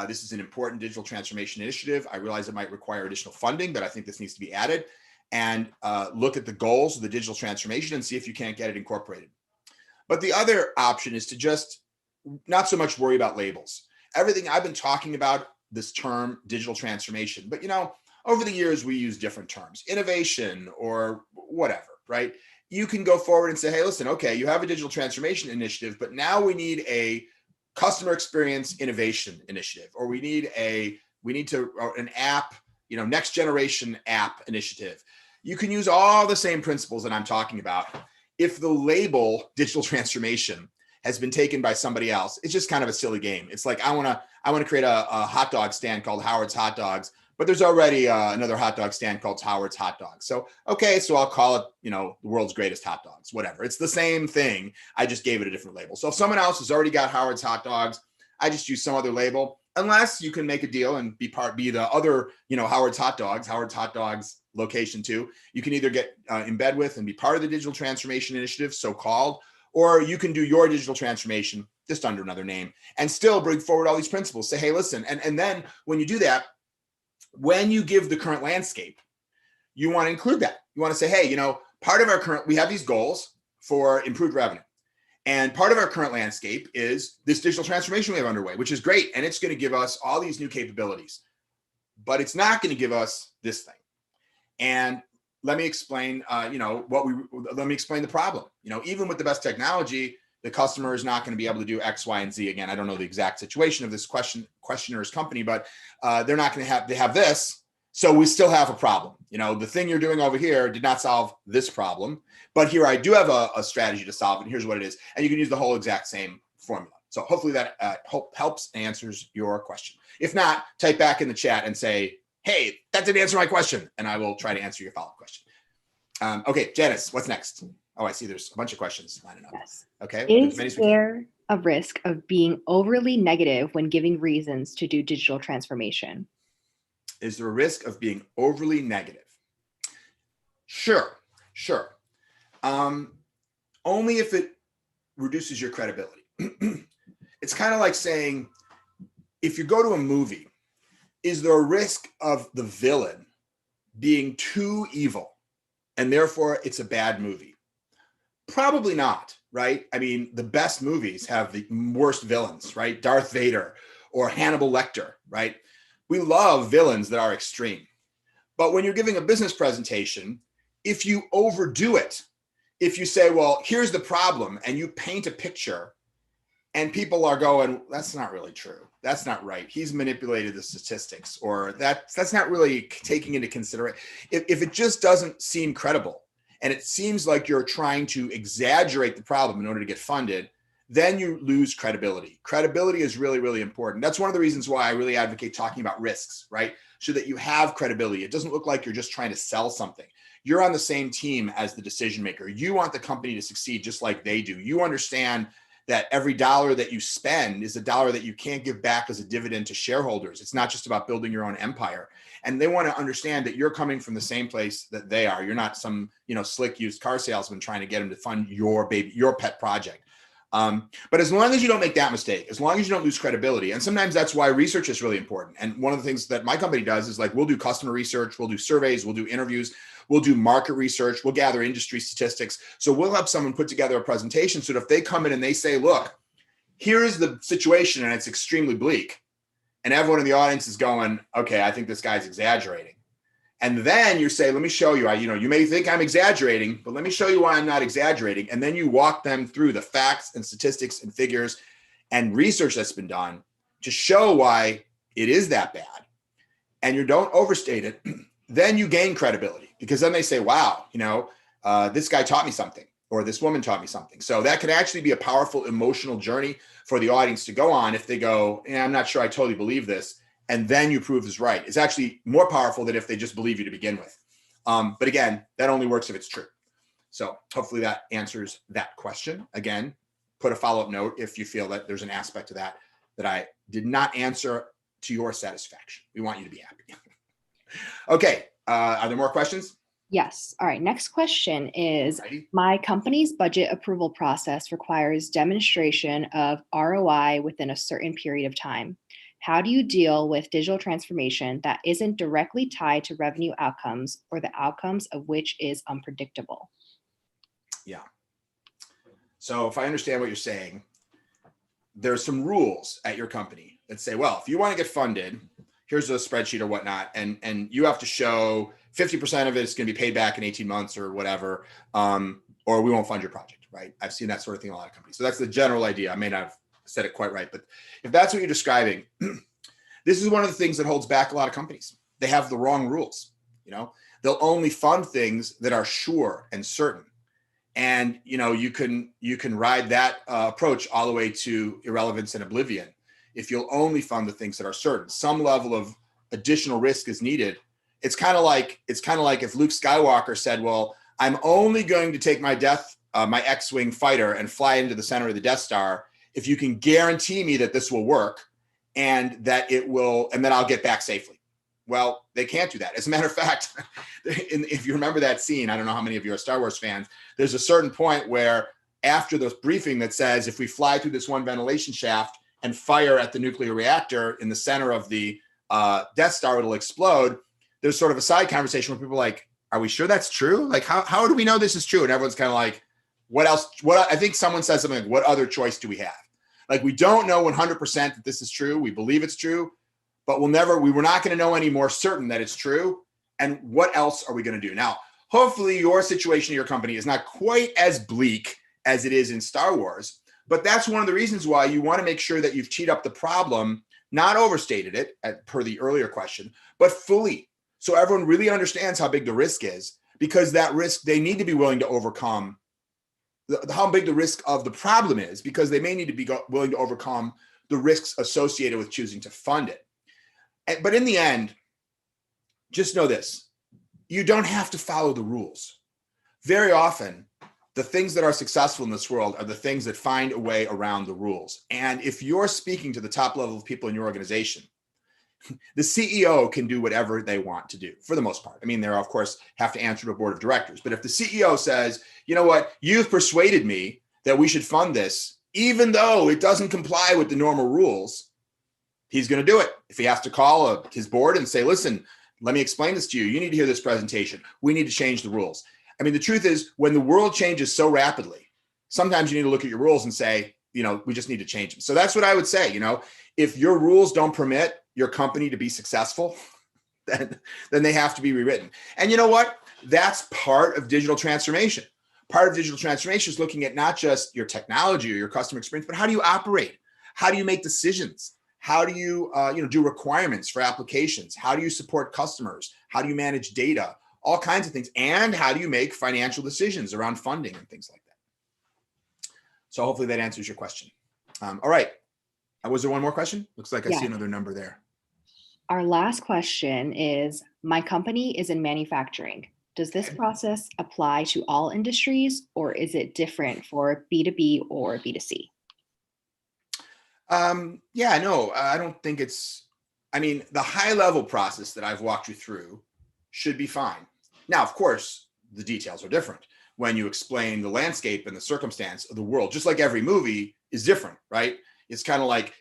This is an important digital transformation initiative. I realize it might require additional funding, but I think this needs to be added. And look at the goals of the digital transformation and see if you can't get it incorporated. But the other option is to just not so much worry about labels. Everything I've been talking about, this term digital transformation, but you know, over the years we use different terms, innovation or whatever, right? You can go forward and say, hey, listen, okay, you have a digital transformation initiative, but now we need a customer experience innovation initiative, or we need an app, you know, next generation app initiative. You can use all the same principles that I'm talking about. If the label digital transformation has been taken by somebody else, it's just kind of a silly game. It's like, I want to create a hot dog stand called Howard's Hot Dogs, but there's already another hot dog stand called Howard's Hot Dogs. So, okay, so I'll call it, you know, the world's greatest hot dogs, whatever. It's the same thing. I just gave it a different label. So if someone else has already got Howard's Hot Dogs, I just use some other label, unless you can make a deal and be the other, you know, Howard's Hot Dogs location too. You can either get in bed with and be part of the digital transformation initiative, so-called, or you can do your digital transformation just under another name and still bring forward all these principles. Say, hey, listen, and then when you do that, when you give the current landscape, you want to include that. You want to say, hey, you know, part of our current, we have these goals for improved revenue. And part of our current landscape is this digital transformation we have underway, which is great. And it's going to give us all these new capabilities, but it's not going to give us this thing. And let me explain, let me explain the problem. You know, even with the best technology, the customer is not going to be able to do X, Y, and Z. Again, I don't know the exact situation of this questioner's company, but they're not going to have this. So we still have a problem. You know, the thing you're doing over here did not solve this problem, but here I do have a strategy to solve it. And here's what it is. And you can use the whole exact same formula. So hopefully that helps answers your question. If not, type back in the chat and say, hey, that didn't answer my question. And I will try to answer your follow-up question. Okay, Janice, what's next? Oh, I see there's a bunch of questions lining up. Yes. Okay. Is there a risk of being overly negative when giving reasons to do digital transformation? Is there a risk of being overly negative? Sure. Only if it reduces your credibility. It's kind of like saying, if you go to a movie, is there a risk of the villain being too evil and therefore it's a bad movie? Probably not, right? I mean, the best movies have the worst villains, right? Darth Vader or Hannibal Lecter, right? We love villains that are extreme. But when you're giving a business presentation, if you overdo it, if you say, well, here's the problem, and you paint a picture and people are going, that's not really true. That's not right. He's manipulated the statistics, or that's not really taking into consideration. If it just doesn't seem credible and it seems like you're trying to exaggerate the problem in order to get funded, then you lose credibility. Credibility is really, really important. That's one of the reasons why I really advocate talking about risks, right? So that you have credibility. It doesn't look like you're just trying to sell something. You're on the same team as the decision maker. You want the company to succeed just like they do. You understand that every dollar that you spend is a dollar that you can't give back as a dividend to shareholders. It's not just about building your own empire. And they want to understand that you're coming from the same place that they are. You're not some, slick used car salesman trying to get them to fund your pet project. But as long as you don't make that mistake, as long as you don't lose credibility, and sometimes that's why research is really important. And one of the things that my company does is, like, we'll do customer research, we'll do surveys, we'll do interviews, we'll do market research, we'll gather industry statistics. So we'll help someone put together a presentation so that if they come in and they say, look, here is the situation and it's extremely bleak, and everyone in the audience is going, okay, I think this guy's exaggerating. And then you say, let me show you, you may think I'm exaggerating, but let me show you why I'm not exaggerating. And then you walk them through the facts and statistics and figures and research that's been done to show why it is that bad. And you don't overstate it. Then you gain credibility, because then they say, wow, this guy taught me something, or this woman taught me something. So that can actually be a powerful emotional journey for the audience to go on if they go, I'm not sure I totally believe this. And then you prove is right. It's actually more powerful than if they just believe you to begin with. But again, that only works if it's true. So hopefully that answers that question. Again, put a follow-up note if you feel that there's an aspect of that I did not answer to your satisfaction. We want you to be happy. Okay, are there more questions? Yes. All right. Next question is, my company's budget approval process requires demonstration of ROI within a certain period of time. How do you deal with digital transformation that isn't directly tied to revenue outcomes, or the outcomes of which is unpredictable? Yeah. So if I understand what you're saying, there's some rules at your company that say, well, if you want to get funded, here's a spreadsheet or whatnot, and you have to show 50% of it is going to be paid back in 18 months or whatever, or we won't fund your project, right? I've seen that sort of thing in a lot of companies. So that's the general idea. I may not have said it quite right, but if that's what you're describing, this is one of the things that holds back a lot of companies. They have the wrong rules. They'll only fund things that are sure and certain. And, you can ride that approach all the way to irrelevance and oblivion. If you'll only fund the things that are certain, some level of additional risk is needed. It's kind of like if Luke Skywalker said, well, I'm only going to take my X-Wing fighter and fly into the center of the Death Star if you can guarantee me that this will work and that it will, and that I'll get back safely. Well, they can't do that. As a matter of fact, if you remember that scene, I don't know how many of you are Star Wars fans, there's a certain point where after the briefing that says, if we fly through this one ventilation shaft and fire at the nuclear reactor in the center of the Death Star, it'll explode. There's sort of a side conversation where people are like, are we sure that's true? Like, how do we know this is true? And everyone's kind of like, what else? I think someone says something like, what other choice do we have? Like, we don't know 100% that this is true. We believe it's true, but we were not going to know any more certain that it's true. And what else are we going to do? Now, hopefully your situation in your company is not quite as bleak as it is in Star Wars, but that's one of the reasons why you want to make sure that you've teed up the problem, not overstated it per the earlier question, but fully. So everyone really understands how big the risk is, because that risk, they need to be willing to overcome how big the risk of the problem is, because they may need to be willing to overcome the risks associated with choosing to fund it. But in the end, just know this, you don't have to follow the rules. Very often, the things that are successful in this world are the things that find a way around the rules. And if you're speaking to the top level of people in your organization, the CEO can do whatever they want to do for the most part. I mean, they of course have to answer to a board of directors, but if the CEO says, you know what, you've persuaded me that we should fund this, even though it doesn't comply with the normal rules, he's going to do it. If he has to call his board and say, listen, let me explain this to you. You need to hear this presentation. We need to change the rules. I mean, the truth is, when the world changes so rapidly, sometimes you need to look at your rules and say, we just need to change them. So that's what I would say. If your rules don't permit your company to be successful, then they have to be rewritten. And you know what? That's part of digital transformation. Part of digital transformation is looking at not just your technology or your customer experience, but how do you operate? How do you make decisions? How do you, do requirements for applications? How do you support customers? How do you manage data? All kinds of things. And how do you make financial decisions around funding and things like that? So hopefully that answers your question. All right. Was there one more question? Looks like I see another number there. Our last question is, my company is in manufacturing. Does this process apply to all industries, or is it different for B2B or B2C? Yeah, no, I don't think I mean, the high level process that I've walked you through should be fine. Now, of course, the details are different when you explain the landscape and the circumstance of the world. Just like every movie is different, right? It's kind of like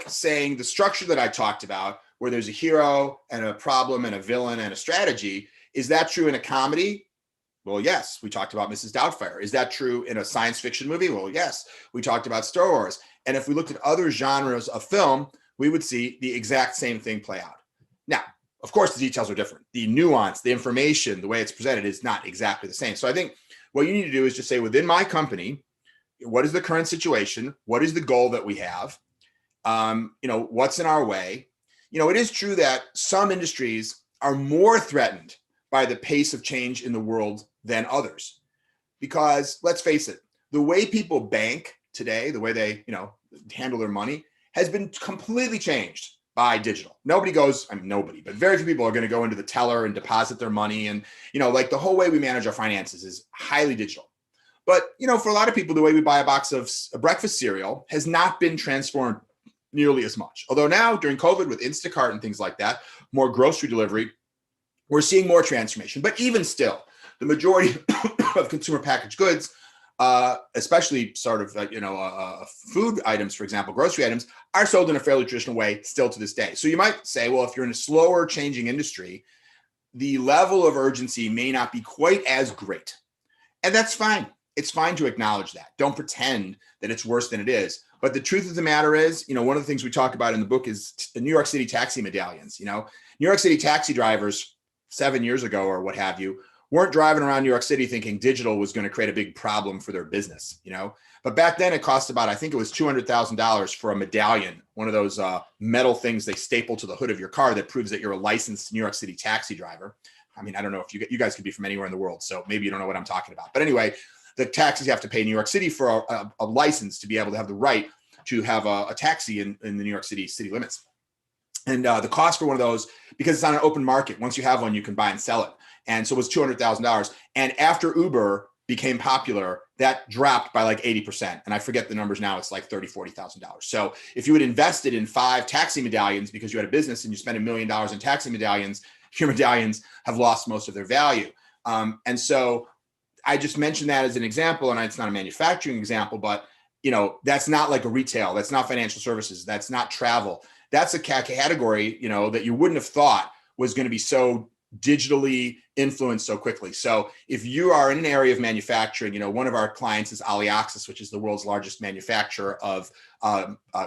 saying the structure that I talked about, where there's a hero and a problem and a villain and a strategy. Is that true in a comedy? Well, yes, we talked about Mrs. Doubtfire. Is that true in a science fiction movie? Well, yes, we talked about Star Wars. And if we looked at other genres of film, we would see the exact same thing play out. Now, of course, the details are different. The nuance, the information, the way it's presented is not exactly the same. So I think what you need to do is just say, within my company, what is the current situation? What is the goal that we have? What's in our way? It is true that some industries are more threatened by the pace of change in the world than others. Because let's face it, the way people bank today, the way they, handle their money has been completely changed by digital. Nobody, but very few people are going to go into the teller and deposit their money. And, like the whole way we manage our finances is highly digital. But, for a lot of people, the way we buy a box of breakfast cereal has not been transformed nearly as much. Although now during COVID with Instacart and things like that, more grocery delivery, we're seeing more transformation. But even still, the majority of consumer packaged goods, especially sort of, food items, for example, grocery items, are sold in a fairly traditional way still to this day. So you might say, well, if you're in a slower changing industry, the level of urgency may not be quite as great. And that's fine. It's fine to acknowledge that. Don't pretend that it's worse than it is. But the truth of the matter is, one of the things we talk about in the book is the New York City taxi medallions. New York City taxi drivers 7 years ago or what have you weren't driving around New York City thinking digital was going to create a big problem for their business, But back then it cost about, I think it was $200,000 for a medallion, one of those metal things they staple to the hood of your car that proves that you're a licensed New York City taxi driver. I mean, I don't know if you guys could be from anywhere in the world, so maybe you don't know what I'm talking about. But anyway, the taxis have to pay New York City for a license to be able to have the right to have a taxi in the New York City limits. And the cost for one of those, because it's on an open market, once you have one, you can buy and sell it. And so it was $200,000. And after Uber became popular, that dropped by like 80%. And I forget the numbers now, it's like $30,000, $40,000. So if you had invested in 5 taxi medallions because you had a business and you spent $1 million in taxi medallions, your medallions have lost most of their value. And so I just mentioned that as an example, and it's not a manufacturing example, but that's not like a retail, that's not financial services, that's not travel. That's a category, that you wouldn't have thought was going to be so digitally influenced so quickly. So if you are in an area of manufacturing, one of our clients is Alioxis, which is the world's largest manufacturer of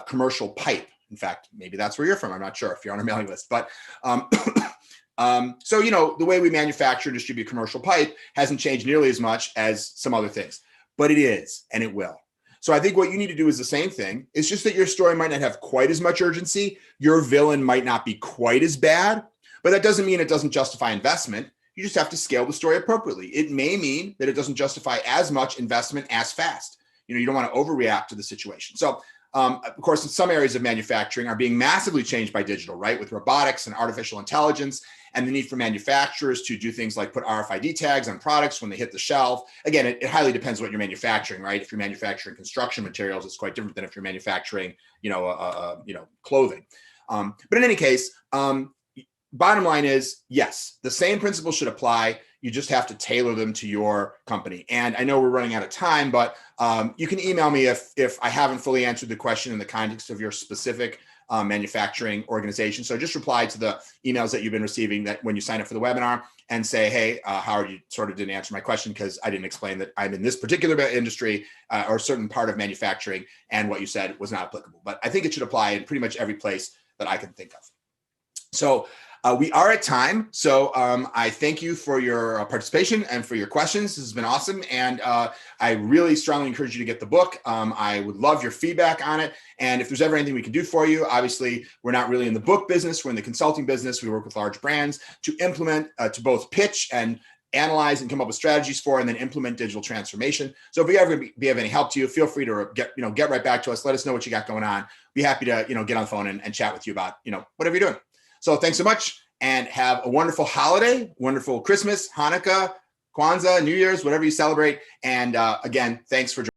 commercial pipe. In fact, maybe that's where you're from. I'm not sure if you're on our mailing list, but so, the way we manufacture and distribute commercial pipe hasn't changed nearly as much as some other things, but it is, and it will. So I think what you need to do is the same thing. It's just that your story might not have quite as much urgency. Your villain might not be quite as bad, but that doesn't mean it doesn't justify investment. You just have to scale the story appropriately. It may mean that it doesn't justify as much investment as fast. You don't want to overreact to the situation. So of course, in some areas of manufacturing are being massively changed by digital, right? With robotics and artificial intelligence and the need for manufacturers to do things like put RFID tags on products when they hit the shelf. Again, it highly depends what you're manufacturing, right? If you're manufacturing construction materials, it's quite different than if you're manufacturing, clothing. But in any case, bottom line is, yes, the same principles should apply. You just have to tailor them to your company. And I know we're running out of time, but you can email me if I haven't fully answered the question in the context of your specific manufacturing organization. So just reply to the emails that you've been receiving that when you sign up for the webinar and say, hey, Howard, you sort of didn't answer my question because I didn't explain that I'm in this particular industry or a certain part of manufacturing and what you said was not applicable. But I think it should apply in pretty much every place that I can think of. So we are at time. So I thank you for your participation and for your questions. This has been awesome. And I really strongly encourage you to get the book. I would love your feedback on it. And if there's ever anything we can do for you, obviously, we're not really in the book business. We're in the consulting business. We work with large brands to implement, to both pitch and analyze and come up with strategies for, and then implement digital transformation. So if we ever be of any help to you, feel free to get right back to us. Let us know what you got going on. Be happy to, get on the phone and chat with you about, whatever you're doing. So thanks so much and have a wonderful holiday, wonderful Christmas, Hanukkah, Kwanzaa, New Year's, whatever you celebrate. And again, thanks for joining.